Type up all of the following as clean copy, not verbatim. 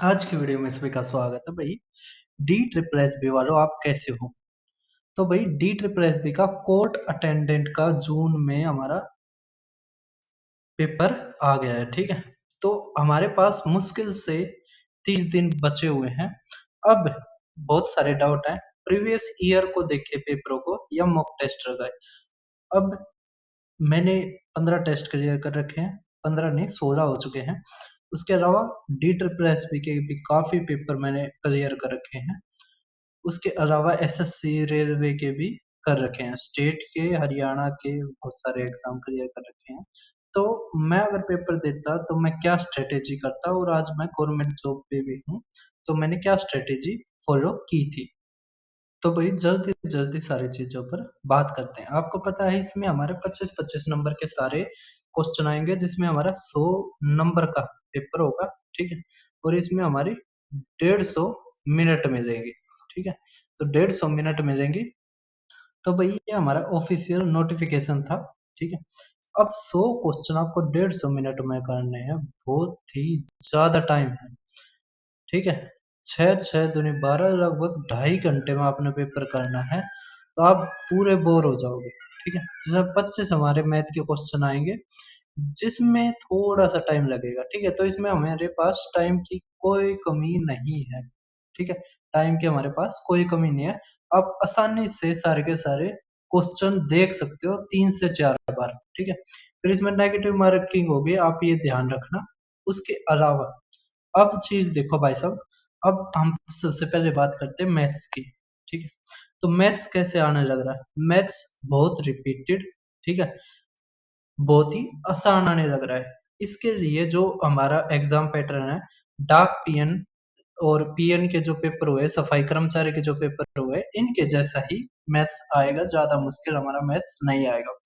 आज की वीडियो में सभी का स्वागत है भाई। डी ट्रिपल एस बी वालों, आप कैसे हो? तो भाई डी ट्रिपल एस बी का कोर्ट अटेंडेंट का जून में हमारा पेपर आ गया है। ठीक है, तो हमारे पास मुश्किल से 30 दिन बचे हुए हैं। अब बहुत सारे डाउट हैं, प्रीवियस ईयर को देखे पेपरों को या मॉक टेस्ट लगाए। अब मैंने 15 टेस्ट क्लियर कर रखे हैं, 15 नहीं 16 हो चुके हैं। उसके अलावा डी ट्रिपल एस बी के भी काफ़ी पेपर मैंने क्लियर कर रखे हैं। उसके अलावा एसएससी रेलवे के भी कर रखे हैं, स्टेट के, हरियाणा के बहुत सारे एग्जाम क्लियर कर रखे हैं। तो मैं अगर पेपर देता तो मैं क्या स्ट्रेटेजी करता, और आज मैं गवर्नमेंट जॉब पे भी हूँ तो मैंने क्या स्ट्रेटेजी फॉलो की थी। तो भाई जल्दी जल्दी सारी चीजों पर बात करते हैं। आपको पता है इसमें हमारे 25-25 नंबर के सारे क्वेश्चन आएंगे, जिसमें हमारा 100 नंबर का पेपर होगा। ठीक है, और इसमें हमारी 150 मिनट मिलेंगे। ठीक है, तो 150 मिनट मिलेंगी। तो भाई ये हमारा ऑफिशियल नोटिफिकेशन था। ठीक है, अब 100 क्वेश्चन आपको 150 मिनट में करने हैं, बहुत ही ज्यादा टाइम है। ठीक है, 6 6 दूनी 12, लगभग 2.5 घंटे में आपने पेपर करना है, तो आप पूरे बोर हो जाओगे। ठीक है, जैसे 25 हमारे मैथ के क्वेश्चन आएंगे जिसमें थोड़ा सा टाइम लगेगा। ठीक है, तो इसमें हमारे पास टाइम की कोई कमी नहीं है। ठीक है, टाइम की हमारे पास कोई कमी नहीं है। आप आसानी से सारे के सारे क्वेश्चन देख सकते हो 3 से 4 बार। ठीक है, फिर इसमें नेगेटिव मार्किंग होगी, आप ये ध्यान रखना। उसके अलावा अब चीज देखो भाई साहब, अब हम सबसे पहले बात करते हैं मैथ्स की। ठीक है, तो मैथ्स कैसे आने लग रहा है? मैथ्स बहुत रिपीटेड, ठीक है, बहुत ही आसान आने लग रहा है। इसके लिए जो हमारा एग्जाम पैटर्न है, डाक पीएन और पीएन के जो पेपर हुए, सफाई कर्मचारी के जो पेपर हुए, इनके जैसा ही मैथ्स आएगा, ज्यादा मुश्किल हमारा मैथ्स नहीं आएगा।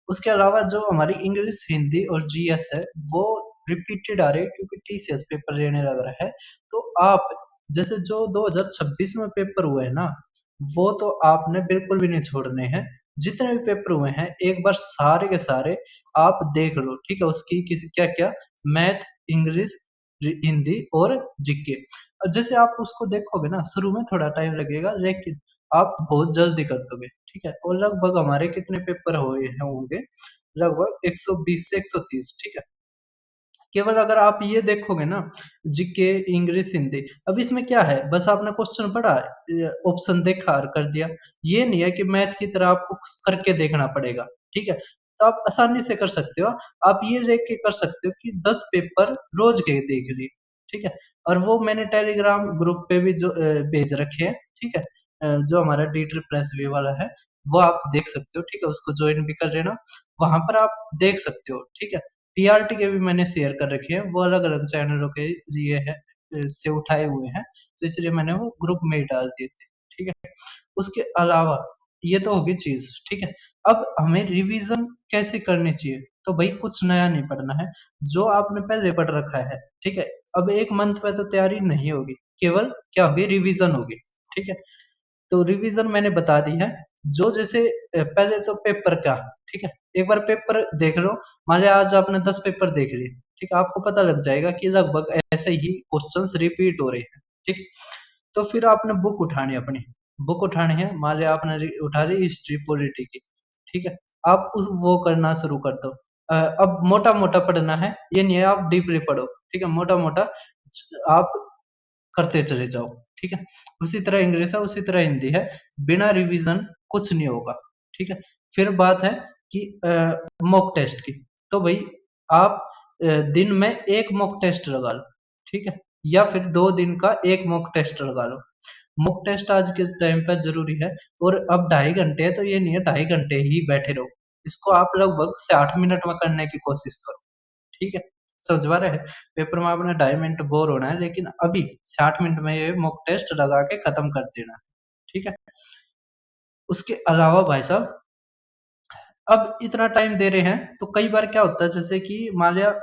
उसके अलावा जो हमारी इंग्लिश, हिंदी और जीएस है वो रिपीटेड आ रही है, क्योंकि टीसीएस पेपर लेने लग रहा है। तो आप जैसे जो 2026 में पेपर हुए हैं ना, वो तो आपने बिल्कुल भी नहीं छोड़ने हैं। जितने भी पेपर हुए हैं एक बार सारे के सारे आप देख लो। ठीक है, उसकी किसी क्या क्या, मैथ, इंग्लिश, हिंदी और जीके। जैसे आप उसको देखोगे ना, शुरू में थोड़ा टाइम लगेगा लेकिन आप बहुत जल्दी कर दोगे। ठीक है, और लगभग हमारे कितने पेपर हुए हैं होंगे, लगभग 120 से 130। ठीक है, केवल अगर आप ये देखोगे ना, जीके, इंग्लिश, हिंदी, अब इसमें क्या है, बस आपने क्वेश्चन पढ़ा, ऑप्शन देखा और कर दिया। ये नहीं है कि मैथ की तरह आपको करके देखना पड़ेगा। ठीक है, तो आप आसानी से कर सकते हो। आप ये देख के कर सकते हो कि 10 पेपर रोज के देख लिए। ठीक है, और वो मैंने टेलीग्राम ग्रुप पे भी जो भेज रखे हैं। ठीक है, जो हमारा डी ट्रिपल एस बी वाला है वो आप देख सकते हो। ठीक है, उसको ज्वाइन भी कर लेना, वहां पर आप देख सकते हो। ठीक है, टीआरटी के भी मैंने शेयर कर रखे हैं, वो अलग अलग चैनलों के लिए है, से उठाए हुए हैं, तो इसलिए मैंने वो ग्रुप में ही डाल दिए थे। ठीक है, उसके अलावा ये तो होगी चीज। ठीक है, अब हमें रिवीजन कैसे करनी चाहिए? तो भाई कुछ नया नहीं पढ़ना है, जो आपने पहले पढ़ रखा है। ठीक है, अब एक मंथ में तो तैयारी नहीं होगी, केवल क्या होगी, रिवीजन होगी। ठीक है, तो रिवीजन मैंने बता दी है। जो जैसे पहले तो पेपर का, ठीक है, एक बार पेपर देख लो। मान लिया आज आपने 10 पेपर देख लिए, ठीक है, आपको पता लग जाएगा कि लगभग ऐसे ही क्वेश्चंस रिपीट हो रहे हैं। ठीक, तो फिर आपने बुक उठानी है, अपनी बुक उठानी है। मान लिया आपने उठा ली हिस्ट्री पॉलिटी की। ठीक है, आप वो करना शुरू कर दो। अब मोटा मोटा पढ़ना है, ये नहीं है आप डीपली पढ़ो। ठीक है, मोटा मोटा आप करते चले जाओ। ठीक है, उसी तरह इंग्लिश है, उसी तरह हिंदी है, बिना रिवीजन कुछ नहीं होगा। ठीक है, फिर बात है कि मॉक टेस्ट की। तो भाई आप दिन में एक मॉक टेस्ट लगा लो। ठीक है, या फिर 2 दिन का एक मॉक टेस्ट लगा लो। मॉक टेस्ट आज के टाइम पर जरूरी है। और अब 2.5 घंटे है, तो ये नहीं है 2.5 घंटे ही बैठे रहो, इसको आप लगभग 60 मिनट में करने की कोशिश करो। ठीक है, समझवा रहे हैं? पेपर में आपने 2.5 मिनट बोर होना है, लेकिन अभी 60 मिनट में ये मॉक टेस्ट लगा के खत्म कर देना है। ठीक है, उसके अलावा भाई साहब, अब इतना टाइम दे रहे हैं तो कई बार क्या होता है, जैसे कि मान लिया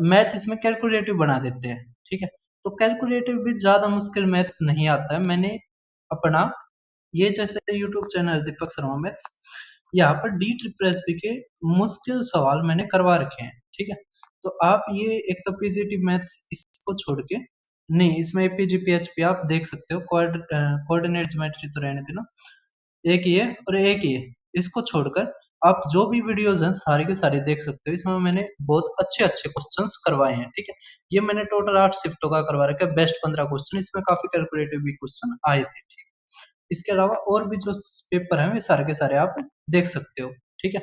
मैथ इसमें कैलकुलेटिव बना देते हैं। ठीक है, तो कैलकुलेटिव भी ज्यादा मुश्किल मैथ्स नहीं आता है। मैंने अपना ये जैसे YouTube channel Deepak Sharma maths, यहाँ पर डी ट्रिपल एस पी के मुश्किल सवाल मैंने करवा रखे हैं। ठीक है, तो आप ये एक तो पीजीटी मैथ्स, इसको इसको छोड़ के नहीं, इसमें एपीजी पीएचपी आप देख सकते हो, कोऑर्डिनेट ज्योमेट्री तो रहने देना, एक ये और एक ये, इसको छोड़कर आप जो भी वीडियोस हैं सारे के सारे देख सकते हो। इसमें मैंने बहुत अच्छे अच्छे क्वेश्चंस करवाए हैं, ठीक है। ये मैंने टोटल 8 शिफ्टों का करवा रखा है, बेस्ट 15 क्वेश्चन, इसमें काफी कैलकुलेटिव भी क्वेश्चन आए थे, ठीक है। इसके अलावा और भी जो पेपर हैं वे सारे के सारे आप देख सकते हो, ठीक है।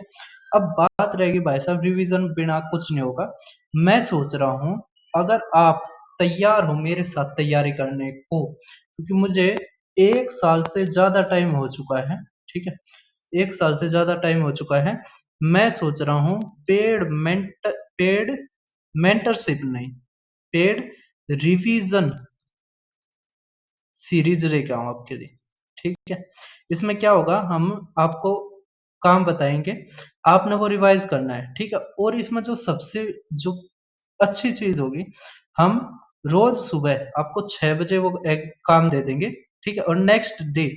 अब बात रहेगी भाई साहब, रिवीजन बिना कुछ नहीं होगा। मैं सोच रहा हूँ अगर आप तैयार हो मेरे साथ तैयारी करने को, क्योंकि मुझे 1 साल से ज्यादा टाइम हो चुका है, ठीक है, 1 साल से ज्यादा टाइम हो चुका है। मैं सोच रहा हूँ पेड मेंटरशिप नहीं, पेड रिवीजन सीरीज लेके आऊं आपके लिए, ठीक है। इसमें क्या होगा, हम आपको काम बताएंगे, आपने वो रिवाइज करना है, ठीक है। और इसमें जो सबसे जो अच्छी चीज होगी, हम रोज सुबह आपको 6 बजे वो एक काम दे देंगे, ठीक है। और नेक्स्ट डे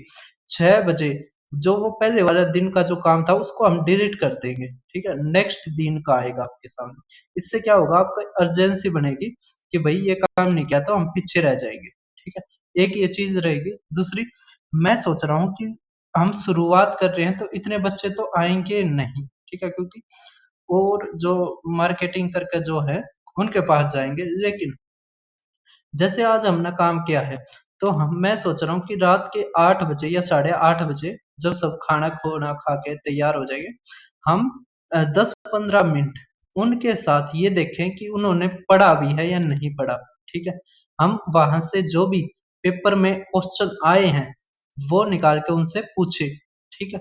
6 बजे जो वो पहले वाला दिन का जो काम था उसको हम डिलीट कर देंगे, ठीक है, नेक्स्ट दिन का आएगा आपके सामने। इससे क्या होगा, आपको अर्जेंसी बनेगी कि भाई ये काम नहीं किया तो हम पीछे रह जाएंगे, ठीक है। एक ये चीज रहेगी। दूसरी, मैं सोच रहा हूँ कि हम शुरुआत कर रहे हैं तो इतने बच्चे तो आएंगे नहीं, ठीक है, क्योंकि और जो मार्केटिंग करके जो है उनके पास जाएंगे। लेकिन जैसे आज हमने काम किया है, तो मैं सोच रहा हूँ कि रात के 8 बजे या 8:30 बजे जब सब खाना खोना खा के तैयार हो जाएंगे, हम 10-15 मिनट उनके साथ ये देखें कि उन्होंने पढ़ा भी है या नहीं पढ़ा, ठीक है। हम वहां से जो भी पेपर में क्वेश्चन आए हैं वो निकाल के उनसे पूछे, ठीक है।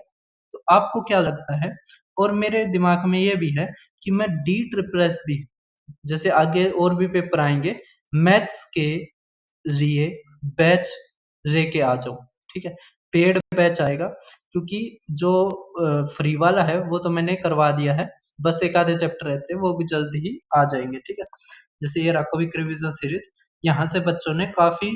तो आपको क्या लगता है? और मेरे दिमाग में ये भी है कि मैं डी ट्रिपल एस बी, जैसे आगे और भी पेपर आएंगे, मैथ्स के लिए बैच लेके आ जाऊं, ठीक है। पेड बैच आएगा, क्योंकि जो फ्री वाला है वो तो मैंने करवा दिया है, बस एक आधे चैप्टर रहते हैं वो भी जल्द ही आ जाएंगे, ठीक है। जैसे ये क्विक रिवीजन सीरीज, यहाँ से बच्चों ने काफी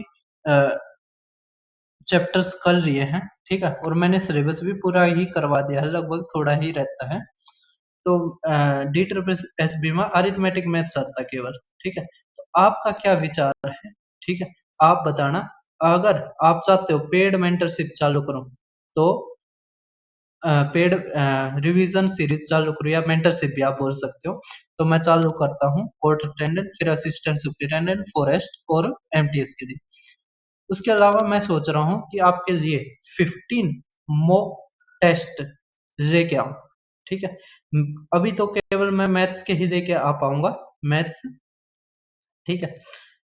चैप्टर्स कर लिए हैं, ठीक है। और मैंने सिलेबस भी पूरा ही करवा दिया है, लगभग थोड़ा ही रहता है। तो डी ट्रिपल एस बी में अरिथमेटिक मैथ्स आता है केवल, ठीक है। तो आपका क्या विचार है, ठीक है, आप बताना। अगर आप चाहते हो पेड मेंटरशिप चालू करूं, तो पेड रिवीजन सीरीज चालू करूं या मेंटरशिप भी आप बोल सकते हो, तो मैं चालू करता हूं कोर्ट अटेंडेंट, फिर असिस्टेंट सुपरिटेंडेंट, फॉरेस्ट और एमटीएस के लिए। उसके अलावा मैं सोच रहा हूं कि आपके लिए 15 मॉक टेस्ट लेके आऊं, ठीक है। अभी तो केवल मैं मैथ्स के ही लेके आ पाऊंगा, मैथ्स, ठीक है।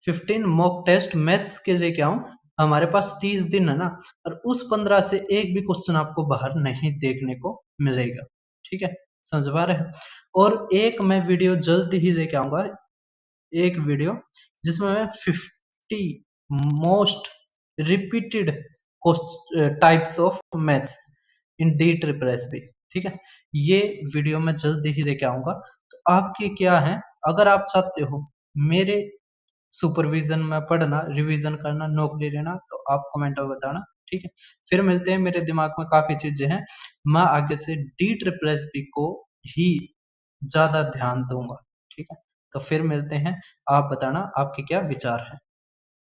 15 मॉक टेस्ट मैथ्स के लेके आऊं। हमारे पास 30 दिन है ना, और उस 15 से एक भी क्वेश्चन आपको बाहर नहीं देखने को मिलेगा, ठीक है, समझ पा रहे हैं। और एक मैं वीडियो जल्द ही लेके आऊंगा, एक वीडियो जिसमें मैं 50 most repeated types of maths in D triple S B, ठीक है, ये वीडियो मैं जल्द ही लेके आऊंगा। तो आपके क्या है, अगर आप चाहते हो मेरे सुपरविजन में पढ़ना, रिवीजन करना, नौकरी लेना, तो आप कमेंट में बताना, ठीक है। फिर मिलते हैं, मेरे दिमाग में काफी चीजें हैं, मैं आगे से डी ट्रिपल एस बी को ही ज्यादा ध्यान दूंगा, ठीक है। तो फिर मिलते हैं, आप बताना आपके क्या विचार है।